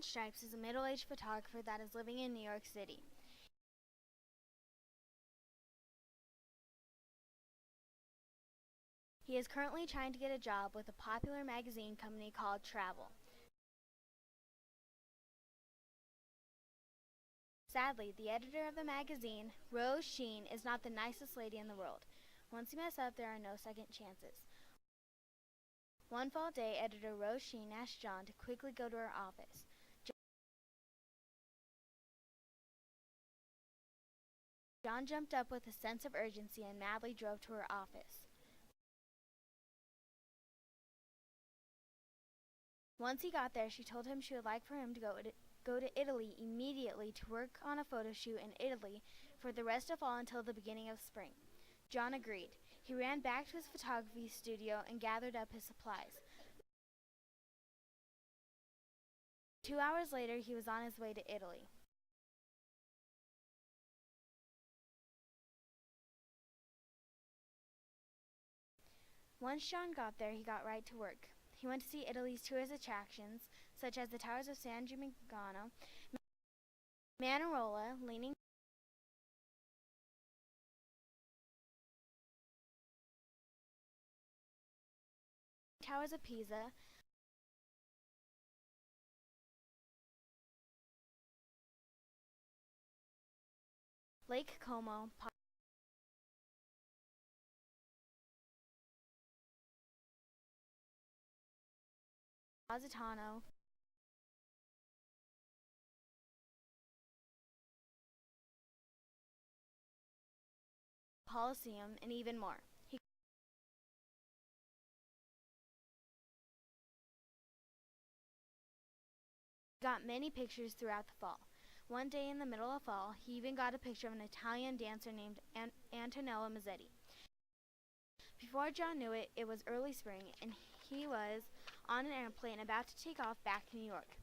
John Stripes is a middle-aged photographer that is living in New York City. He is currently trying to get a job with a popular magazine company called Travel. Sadly, the editor of the magazine, Rose Sheen, is not the nicest lady in the world. Once you mess up, there are no second chances. One fall day, editor Rose Sheen asked John to quickly go to her office. John jumped up with a sense of urgency and madly drove to her office. Once he got there, she told him she would like for him to go to Italy immediately to work on a photo shoot in Italy for the rest of fall until the beginning of spring. John agreed. He ran back to his photography studio and gathered up his supplies. 2 hours later, he was on his way to Italy. Once John got there, he got right to work. He went to see Italy's tourist attractions, such as the towers of San Gimignano, Manarola, Leaning Towers of Pisa, Lake Como, Positano, Colosseum, and even more. He got many pictures throughout the fall. One day in the middle of fall, he even got a picture of an Italian dancer named Antonella Mazzetti. Before John knew it, it was early spring, and he was on an airplane about to take off back to New York.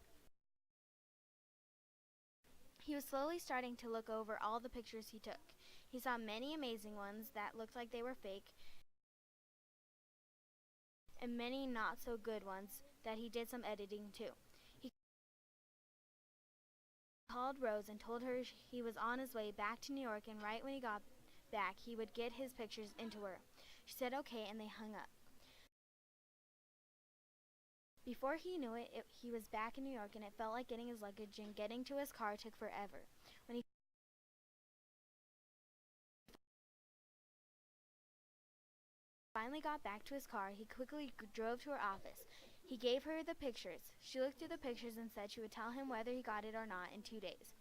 He was slowly starting to look over all the pictures he took. He saw many amazing ones that looked like they were fake, and many not so good ones that he did some editing to. He called Rose and told her he was on his way back to New York, and right when he got back, he would get his pictures into her. She said okay, and they hung up. Before he knew it, he was back in New York, and it felt like getting his luggage and getting to his car took forever. When he finally got back to his car, he quickly drove to her office. He gave her the pictures. She looked through the pictures and said she would tell him whether he got it or not in 2 days.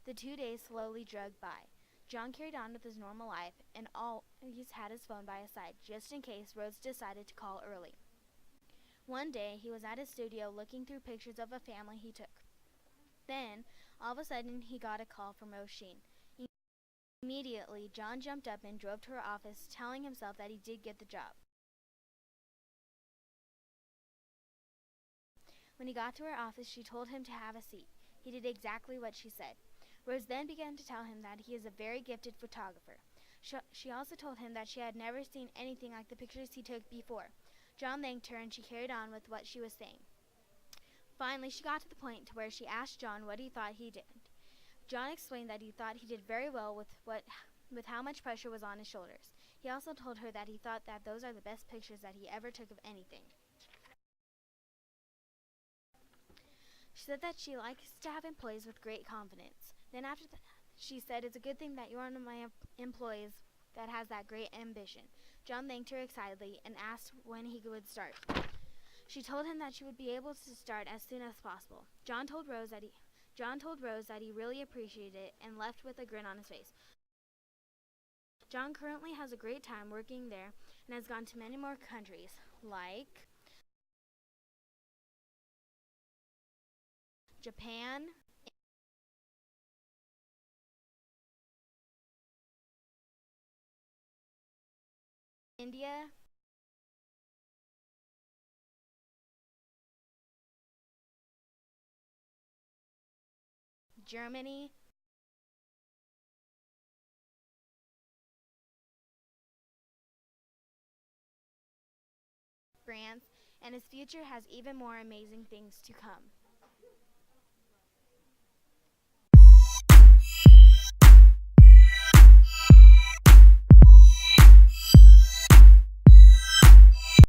The 2 days slowly dragged by. John carried on with his normal life and always had his phone by his side, just in case Rose decided to call early. One day, he was at his studio looking through pictures of a family he took. Then, all of a sudden, he got a call from Rose Sheen. Immediately, John jumped up and drove to her office, telling himself that he did get the job. When he got to her office, she told him to have a seat. He did exactly what she said. Rose then began to tell him that he is a very gifted photographer. She also told him that she had never seen anything like the pictures he took before. John thanked her, and she carried on with what she was saying. Finally, she got to the point to where she asked John what he thought he did. John explained that he thought he did very well with how much pressure was on his shoulders. He also told her that he thought that those are the best pictures that he ever took of anything. She said that she likes to have employees with great confidence. Then after that, she said, it's a good thing that you're one of my employees that has that great ambition. John thanked her excitedly and asked when he would start. She told him that she would be able to start as soon as possible. John told Rose that he really appreciated it and left with a grin on his face. John currently has a great time working there and has gone to many more countries, like Japan, India, Germany, grants, and his future has even more amazing things to come.